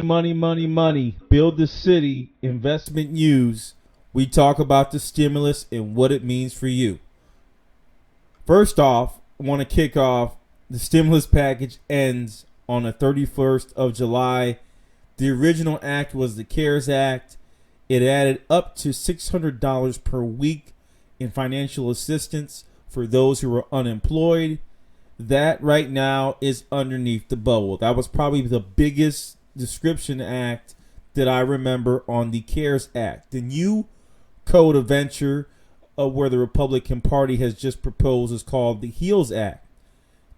Money, money, money. Build the city. Investment news. We talk about the stimulus and what it means for you. First off, I want to kick off the stimulus package ends on the 31st of July. The original act was the CARES Act. It added up to $600 per week in financial assistance for those who are unemployed. That right now is underneath the bubble. That was probably the biggest description act that I remember on the CARES Act. The new code of venture where the Republican Party has just proposed is called the HEALS Act.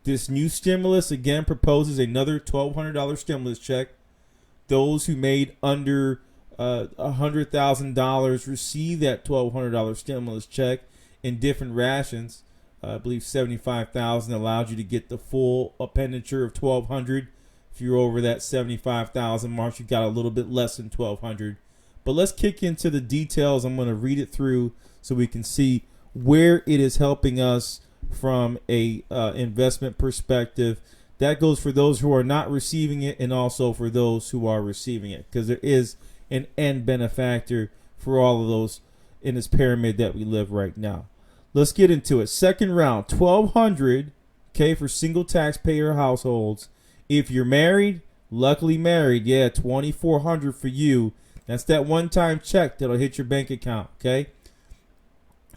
This new stimulus again proposes another $1,200 stimulus check. Those who made under $100,000 receive that $1,200 stimulus check in different rations. I believe $75,000 allowed you to get the full expenditure of $1,200. If you're over that $75,000 mark, you got a little bit less than $1,200. But let's kick into the details. I'm going to read it through so we can see where it is helping us from a investment perspective. That goes for those who are not receiving it and also for those who are receiving it, because there is an end benefactor for all of those in this pyramid that we live right now. Let's get into it. Second round, $1,200, okay, for single taxpayer households. If you're married, luckily married, yeah, $2,400 for you. That's that one-time check that'll hit your bank account, okay?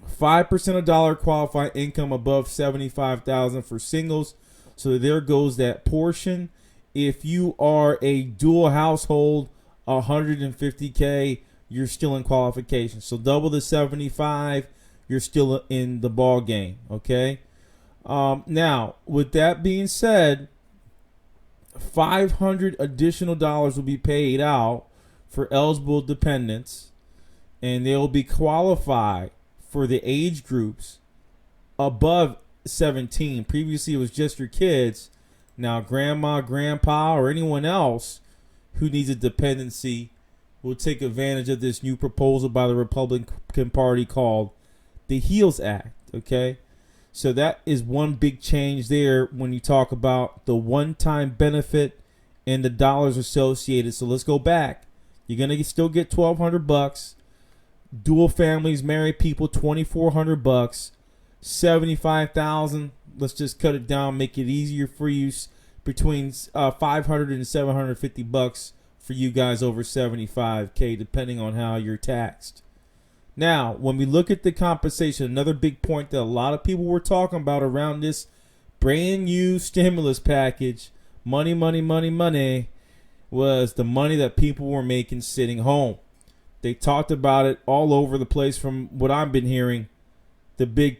5% of dollar qualified income above $75,000 for singles. So there goes that portion. If you are a dual household, $150K, you're still in qualification. So double the 75, you're still in the ball game, okay? Now, with that being said, $500 additional dollars will be paid out for eligible dependents, and they'll be qualified for the age groups above 17. Previously, it was just your kids. Now, grandma, grandpa, or anyone else who needs a dependency will take advantage of this new proposal by the Republican Party called the HEALS Act, okay? So that is one big change there when you talk about the one-time benefit and the dollars associated. So let's go back. You're going to still get $1,200. Dual families, married people, $2,400. $75,000. Let's just cut it down, make it easier for you. Between $500 and $750 for you guys over 75K, depending on how you're taxed. Now, when we look at the compensation, another big point that a lot of people were talking about around this brand new stimulus package, money, money, money, money, was the money that people were making sitting home. They talked about it all over the place from what I've been hearing. The big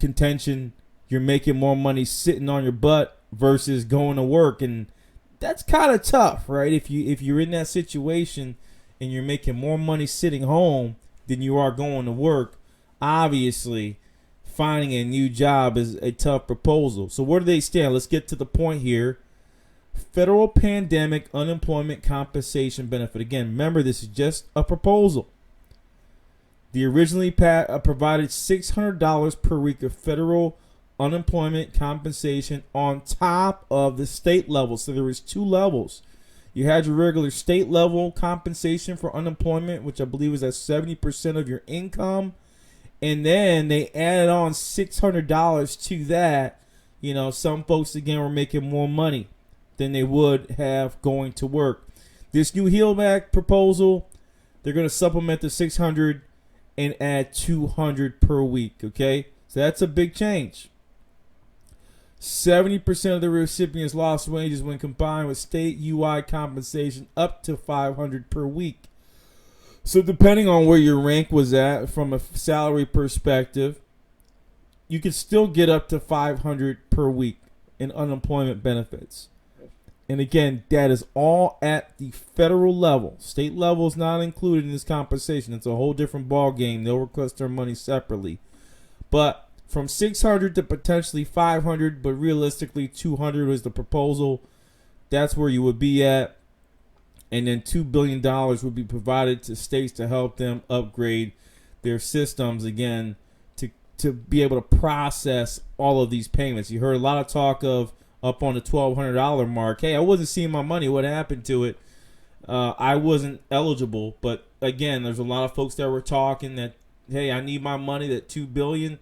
contention, you're making more money sitting on your butt versus going to work. And that's kind of tough, right? If you're in that situation and you're making more money sitting home than you are going to work, obviously finding a new job is a tough proposal. So where do they stand? Let's get to the point here. Federal pandemic unemployment compensation benefit. Again, remember, this is just a proposal. The originally provided $600 per week of federal unemployment compensation on top of the state level. So there was two levels. You had your regular state level compensation for unemployment, which I believe is at 70% of your income. And then they added on $600 to that. You know, some folks, again, were making more money than they would have going to work. This new HEAL Act proposal, they're going to supplement the $600 and add $200 per week, okay? So that's a big change. 70% of the recipients lost wages when combined with state UI compensation up to $500 per week. So depending on where your rank was at from a salary perspective, you could still get up to $500 per week in unemployment benefits. And again, that is all at the federal level. State level is not included in this compensation. It's a whole different ball game. They'll request their money separately. But from $600 to potentially $500, but realistically $200 was the proposal. That's where you would be at. And then $2 billion would be provided to states to help them upgrade their systems, again, to be able to process all of these payments. You heard a lot of talk of up on the $1,200 mark. Hey, I wasn't seeing my money. What happened to it? I wasn't eligible. But again, there's a lot of folks that were talking that, hey, I need my money, that $2 billion.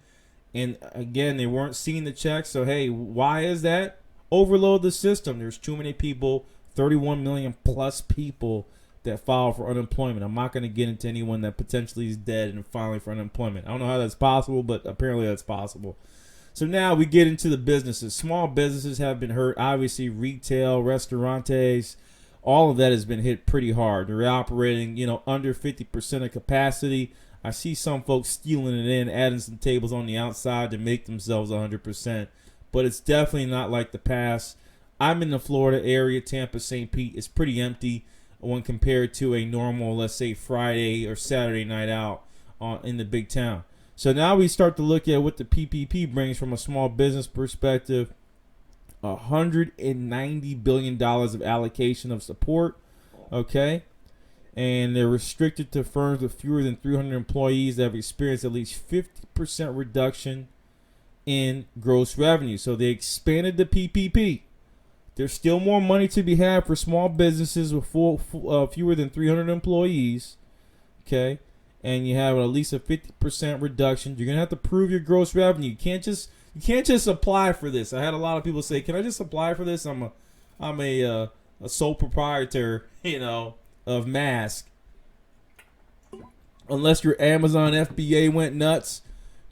And again, they weren't seeing the check. So, hey, why is that? Overload the system. There's too many people, 31 million plus people that file for unemployment. I'm not going to get into anyone that potentially is dead and filing for unemployment. I don't know how that's possible, but apparently that's possible. So now we get into the businesses. Small businesses have been hurt. Obviously, retail, restaurantes, all of that has been hit pretty hard. They're operating, under 50% of capacity. I see some folks stealing it in, adding some tables on the outside to make themselves 100%. But it's definitely not like the past. I'm in the Florida area, Tampa, St. Pete. It's pretty empty when compared to a normal, let's say, Friday or Saturday night out in the big town. So now we start to look at what the PPP brings from a small business perspective. $190 billion of allocation of support, okay? And they're restricted to firms with fewer than 300 employees that have experienced at least 50% reduction in gross revenue. So they expanded the PPP. There's still more money to be had for small businesses with fewer than 300 employees, okay? And you have at least a 50% reduction. You're gonna have to prove your gross revenue. You can't just apply for this. I had a lot of people say, "Can I just apply for this? I'm a sole proprietor, of mask." Unless your Amazon FBA went nuts,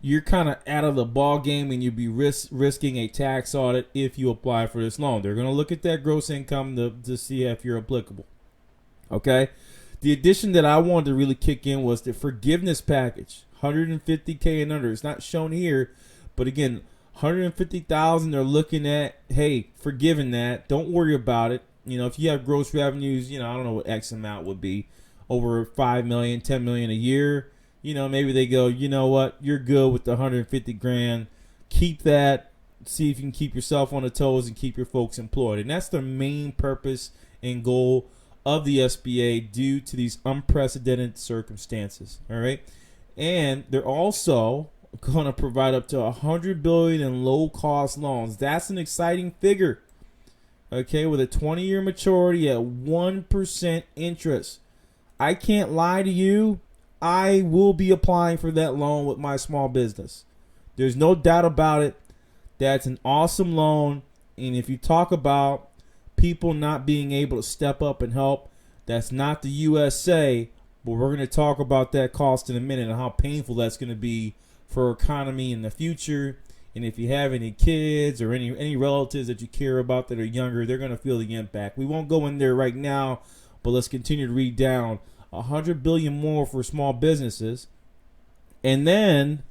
you're kind of out of the ball game, and you'd be risking a tax audit if you apply for this loan. They're going to look at that gross income to see if you're applicable. Okay? The addition that I wanted to really kick in was the forgiveness package, $150K and under. It's not shown here, but again, $150,000. They're looking at, hey, forgiving that. Don't worry about it. If you have gross revenues, I don't know what X amount would be, over $5 million, $10 million a year. Maybe they go, you know what, you're good with the $150,000. Keep that. See if you can keep yourself on the toes and keep your folks employed. And that's the main purpose and goal of the SBA due to these unprecedented circumstances. All right. And they're also going to provide up to $100 billion in low-cost loans. That's an exciting figure. Okay, with a 20-year maturity at 1% interest. I can't lie to you. I will be applying for that loan with my small business. There's no doubt about it. That's an awesome loan. And if you talk about people not being able to step up and help, that's not the USA. But we're going to talk about that cost in a minute and how painful that's going to be for our economy in the future. And if you have any kids or any relatives that you care about that are younger, they're going to feel the impact. We won't go in there right now, but let's continue to read down. $100 billion more for small businesses. And then,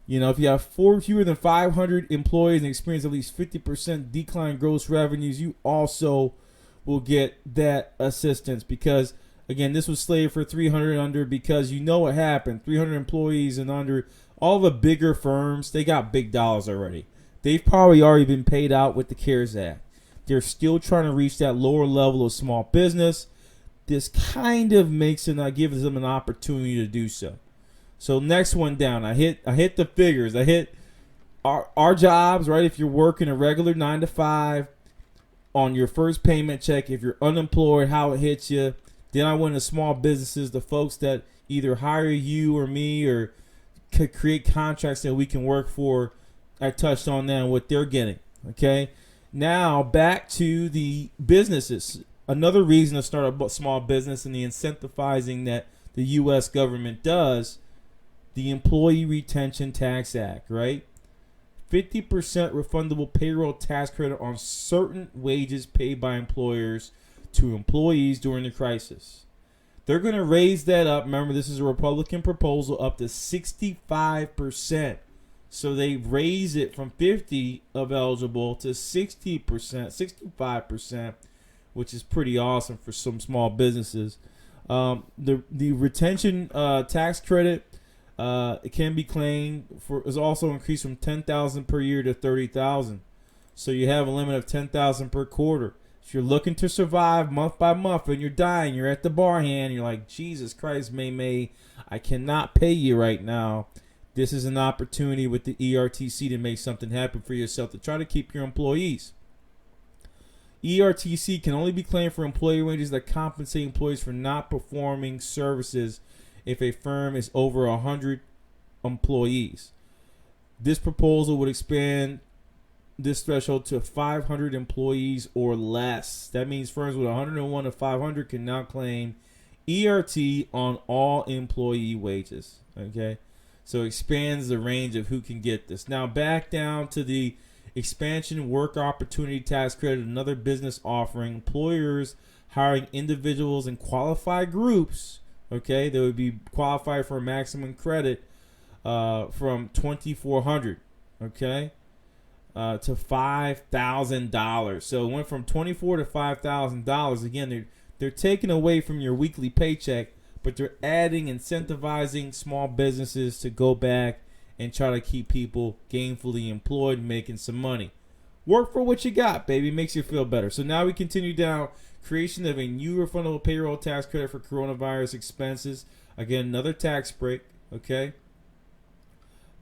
if you have fewer than 500 employees and experience at least 50% decline in gross revenues, you also will get that assistance. Because, again, this was slated for 300 and under because what happened. 300 employees and under. All the bigger firms, they got big dollars already. They've probably already been paid out with the CARES Act. They're still trying to reach that lower level of small business. This kind of gives them an opportunity to do so. So next one down, I hit the figures. I hit our jobs, right? If you're working a regular 9 to 5 on your first payment check, if you're unemployed, how it hits you. Then I went to small businesses, the folks that either hire you or me or could create contracts that we can work for. I touched on that and what they're getting. Okay. Now back to the businesses. Another reason to start a small business and the incentivizing that the U.S. government does, the Employee Retention Tax Act, right? 50% refundable payroll tax credit on certain wages paid by employers to employees during the crisis. They're going to raise that up. Remember, this is a Republican proposal, up to 65%. So they raise it from 50 of eligible to 60%, 65%, which is pretty awesome for some small businesses. The retention tax credit it can be claimed is also increased from $10,000 per year to $30,000. So you have a limit of $10,000 per quarter. If you're looking to survive month by month and you're dying, you're at the bar hand, you're like, Jesus Christ, May, I cannot pay you right now. This is an opportunity with the ERTC to make something happen for yourself to try to keep your employees. ERTC can only be claimed for employee wages that compensate employees for not performing services if a firm is over 100 employees. This proposal would expand this threshold to 500 employees or less. That means firms with 101 to 500 can now claim ERT on all employee wages. Okay, so it expands the range of who can get this. Now back down to the expansion work opportunity tax credit, another business offering. Employers hiring individuals and qualified groups. Okay, they would be qualified for a maximum credit from $2,400. Okay. To $5,000. So it went from $24,000 to $5,000. Again, they're taking away from your weekly paycheck, but they're adding, incentivizing small businesses to go back and try to keep people gainfully employed, making some money. Work for what you got, baby. Makes you feel better. So now we continue down. Creation of a new refundable payroll tax credit for coronavirus expenses. Again, another tax break. Okay.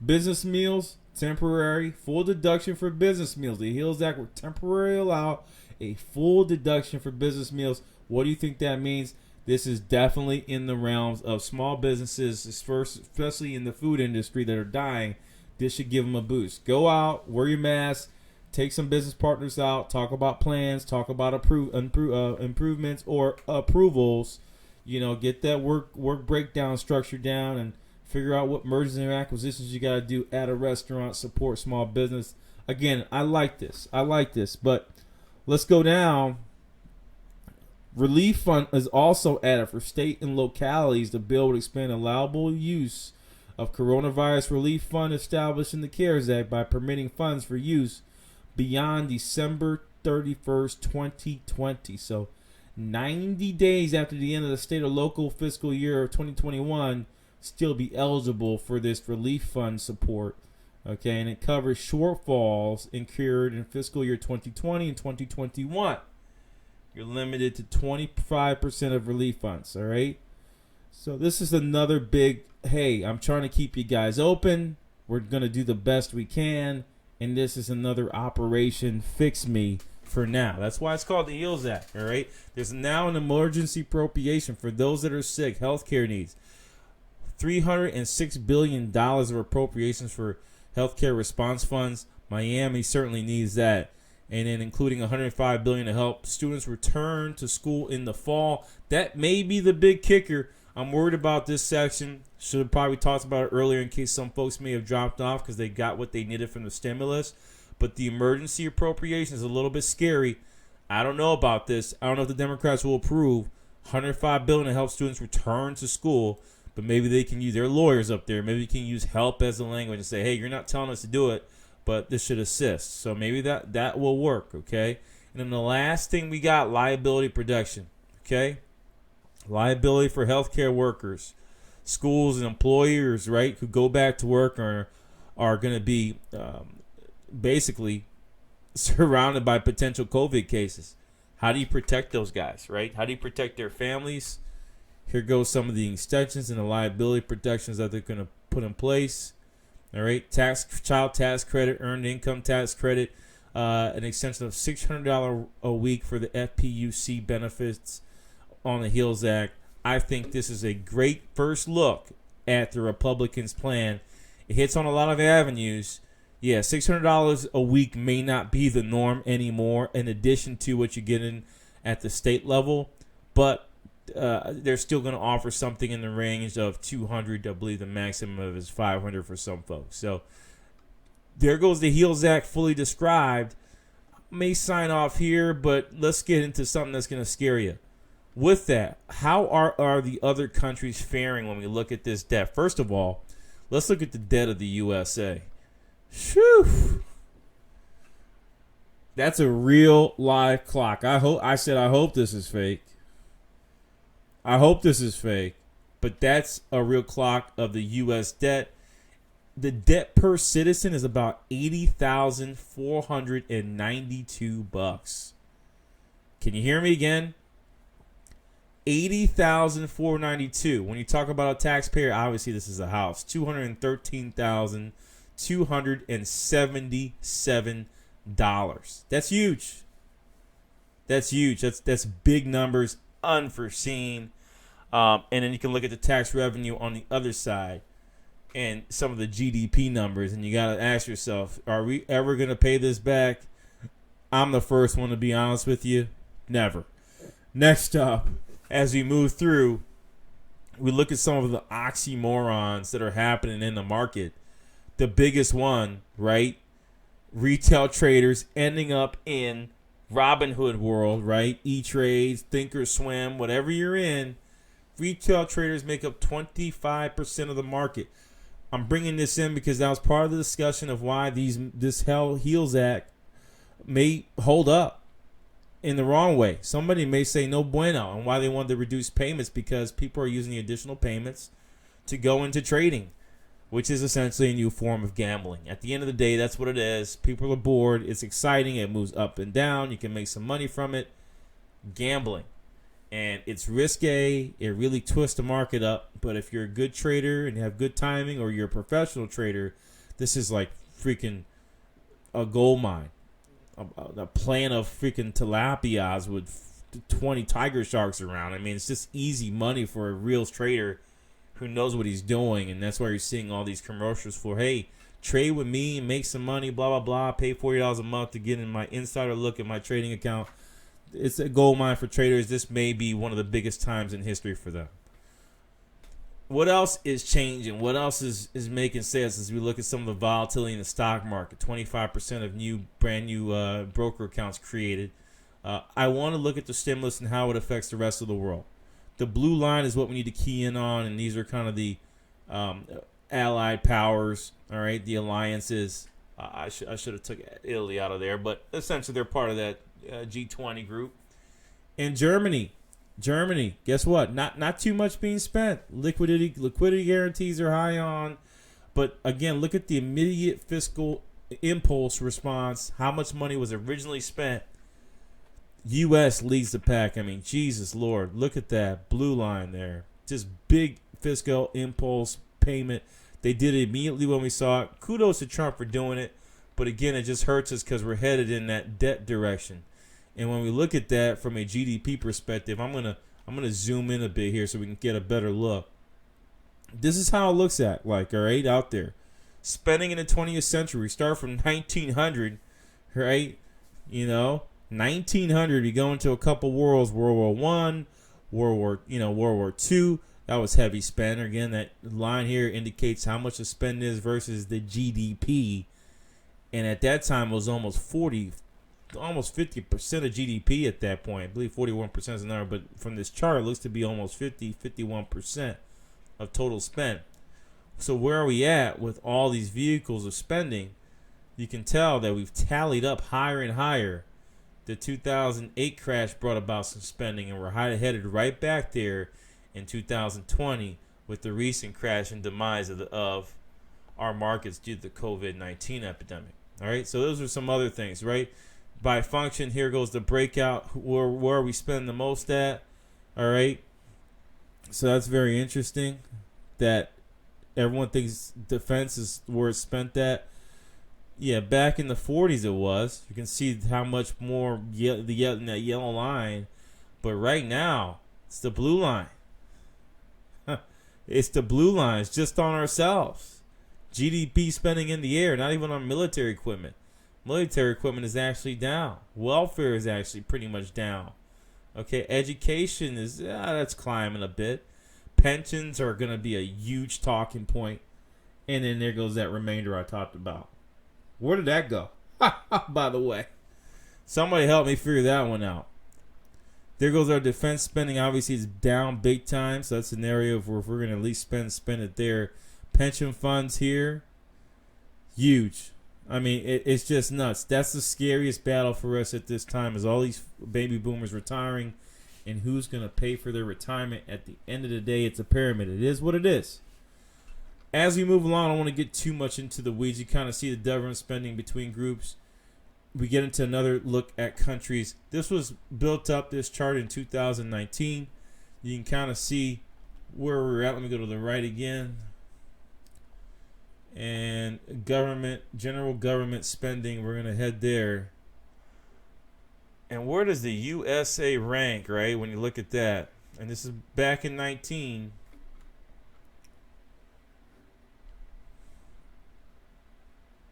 Business meals. Temporary full deduction for business meals. The HEALS Act will temporarily allow a full deduction for business meals. What do you think that means? This is definitely in the realms of small businesses, especially in the food industry that are dying. This should give them a boost. Go out, wear your mask, take some business partners out, talk about plans, talk about improvements or approvals. You know, get that work breakdown structure down and figure out what mergers and acquisitions you got to do at a restaurant. Support small business. Again, I like this. But let's go down. Relief fund is also added for state and localities. The bill would expand allowable use of coronavirus relief fund established in the CARES Act by permitting funds for use beyond December 31st, 2020. So 90 days after the end of the state or local fiscal year of 2021, still be eligible for this relief fund support. Okay, and it covers shortfalls incurred in fiscal year 2020 and 2021. You're limited to 25% of relief funds. All right, so this is another big, hey, I'm trying to keep you guys open. We're going to do the best we can, and this is another Operation Fix Me for now. That's why it's called the HEALS Act. All right, there's now an emergency appropriation for those that are sick, healthcare needs. $306 billion of appropriations for healthcare response funds. Miami certainly needs that. And then including $105 billion to help students return to school in the fall. That may be the big kicker. I'm worried about this section. Should have probably talked about it earlier in case some folks may have dropped off because they got what they needed from the stimulus. But the emergency appropriation is a little bit scary. I don't know about this. I don't know if the Democrats will approve $105 billion to help students return to school. But maybe they can use their lawyers up there. Maybe you can use help as a language and say, hey, you're not telling us to do it, but this should assist. So maybe that will work, okay? And then the last thing we got, liability protection, okay? Liability for healthcare workers, schools and employers, right, who go back to work are going to be basically surrounded by potential COVID cases. How do you protect those guys, right? How do you protect their families? Here goes some of the extensions and the liability protections that they're going to put in place. All right, child tax credit, earned income tax credit, an extension of $600 a week for the FPUC benefits on the HEALS Act. I think this is a great first look at the Republicans' plan. It hits on a lot of avenues. Yeah, $600 a week may not be the norm anymore, in addition to what you're getting at the state level, but they're still going to offer something in the range of $200. I believe the maximum of is $500 for some folks. So there goes the HEALS Act fully described. May sign off here, but let's get into something that's going to scare you. With that, how are the other countries faring when we look at this debt? First of all, let's look at the debt of the USA. Whew. That's a real live clock. I hope this is fake. I hope this is fake, but that's a real clock of the U.S. debt. The debt per citizen is about $80,492. Can you hear me again? $80,492. When you talk about a taxpayer, obviously this is a house. $213,277. That's huge. That's huge. That's big numbers, unforeseen. And then you can look at the tax revenue on the other side and some of the GDP numbers, and you got to ask yourself, are we ever going to pay this back? I'm the first one to be honest with you. Never. Next up, as we move through, we look at some of the oxymorons that are happening in the market. The biggest one, right? Retail traders ending up in Robinhood world, right? E-Trades, Thinkorswim, whatever you're in, retail traders make up 25% of the market. I'm bringing this in because that was part of the discussion of why this Hell Heals Act may hold up in the wrong way. Somebody may say no bueno, and why they wanted to reduce payments because people are using the additional payments to go into trading, which is essentially a new form of gambling. At the end of the day, that's what it is. People are bored. It's exciting. It moves up and down. You can make some money from it. Gambling. And it's risque. It really twists the market up. But if you're a good trader and you have good timing, or you're a professional trader, this is like freaking a gold mine. A plan of freaking tilapias with 20 tiger sharks around. I mean, it's just easy money for a real trader who knows what he's doing. And that's why you're seeing all these commercials for, hey, trade with me and make some money, blah, blah, blah. Pay $40 a month to get in my insider look at my trading account. It's a gold mine for traders. This may be one of the biggest times in history for them. What else is changing? What else is making sense as we look at some of the volatility in the stock market? 25% of brand new broker accounts created. I want to look at the stimulus and how it affects the rest of the world. The blue line is what we need to key in on, and these are kind of the allied powers, all right, the alliances. I should have took Italy out of there, but essentially they're part of that G20 group. And Germany, guess what? Not too much being spent. Liquidity guarantees are high on, but again, look at the immediate fiscal impulse response. How much money was originally spent? U.S. leads the pack. I mean, Jesus Lord, look at that blue line there. Just big fiscal impulse payment. They did it immediately when we saw it. Kudos to Trump for doing it. But again, it just hurts us because we're headed in that debt direction. And when we look at that from a GDP perspective, I'm gonna zoom in a bit here so we can get a better look. This is how it looks at, like, all right, out there. Spending in the 20th century. We start from 1900, right? 1900. We go into a couple worlds. World War One, World War Two. That was heavy spend. Again, that line here indicates how much the spend is versus the GDP. And at that time, it was almost 50% of GDP at that point. I believe 41% is the number, but from this chart, it looks to be almost 51% of total spend. So where are we at with all these vehicles of spending? You can tell that we've tallied up higher and higher. The 2008 crash brought about some spending, and we're headed right back there in 2020 with the recent crash and demise of our markets due to the COVID-19 epidemic. All right, so those are some other things, right? By function, here goes the breakout. Where are we spending the most at? All right, so that's very interesting that everyone thinks defense is where it's spent at. Yeah, back in the 40s it was. You can see how much more in that yellow line. But right now, it's the blue line. It's the blue line. It's just on ourselves. GDP spending in the air, not even on military equipment. Military equipment is actually down. Welfare is actually pretty much down. Okay, education that's climbing a bit. Pensions are going to be a huge talking point. And then there goes that remainder I talked about. Where did that go? By the way, somebody help me figure that one out. There goes our defense spending. Obviously, it's down big time. So that's an area where if we're going to at least spend it there. Pension funds here, huge. I mean, it's just nuts. That's the scariest battle for us at this time is all these baby boomers retiring and who's going to pay for their retirement. At the end of the day, it's a pyramid. It is what it is. As we move along, I don't want to get too much into the weeds. You kind of see the government spending between groups. We get into another look at countries. This was built up, this chart, in 2019. You can kind of see where we're at. Let me go to the right again. And general government spending, we're going to head there. And where does the USA rank, right? When you look at that, and this is back in 19.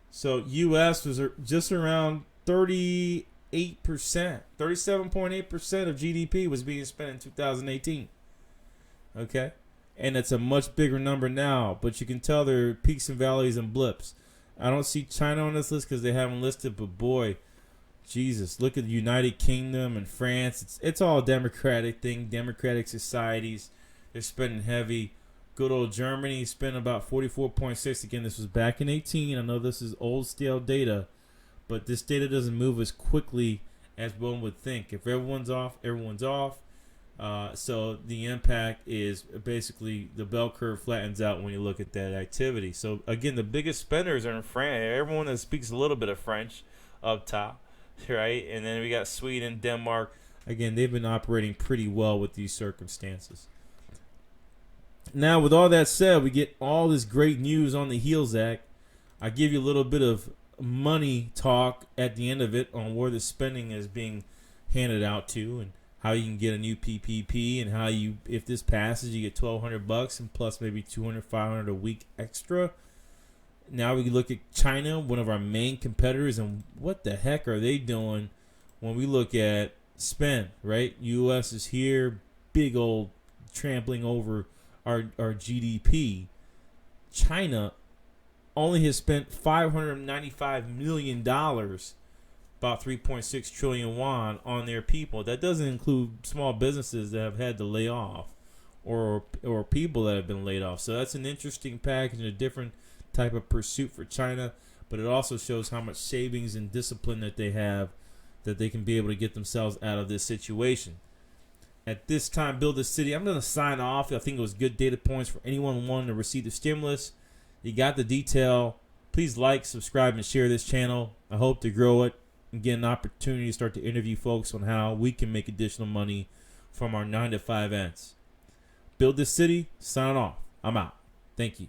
So US was just around 38%, 37.8% of GDP was being spent in 2018. Okay, and it's a much bigger number now, but you can tell there are peaks and valleys and blips. I don't see China on this list because they haven't listed, but boy, Jesus, look at the United Kingdom and France. It's all a democratic thing, democratic societies. They're spending heavy. Good old Germany spent about 44.6. Again, this was back in 18. I know this is old stale data, but this data doesn't move as quickly as one would think. If everyone's off, everyone's off. So the impact is basically the bell curve flattens out when you look at that activity. So again, the biggest spenders are in France. Everyone that speaks a little bit of French up top, right? And then we got Sweden, Denmark. Again, they've been operating pretty well with these circumstances. Now, with all that said, we get all this great news on the HEALS Act. I give you a little bit of money talk at the end of it on where the spending is being handed out to and how you can get a new PPP and how you, if this passes, you get $1,200 and plus maybe $200, $500 a week extra. Now we can look at China, one of our main competitors, and what the heck are they doing when we look at spend, right? U.S. is here, big old trampling over our GDP. China only has spent $595 million, about 3.6 trillion yuan, on their people. That doesn't include small businesses that have had to lay off or people that have been laid off. So that's an interesting package, a different type of pursuit for China, but it also shows how much savings and discipline that they have, that they can be able to get themselves out of this situation. At this time, Build a City, I'm going to sign off. I think it was good data points for anyone wanting to receive the stimulus. You got the detail. Please like, subscribe, and share this channel. I hope to grow it and get an opportunity to start to interview folks on how we can make additional money from our 9 to 5 ends. Build this City, sign off. I'm out. Thank you.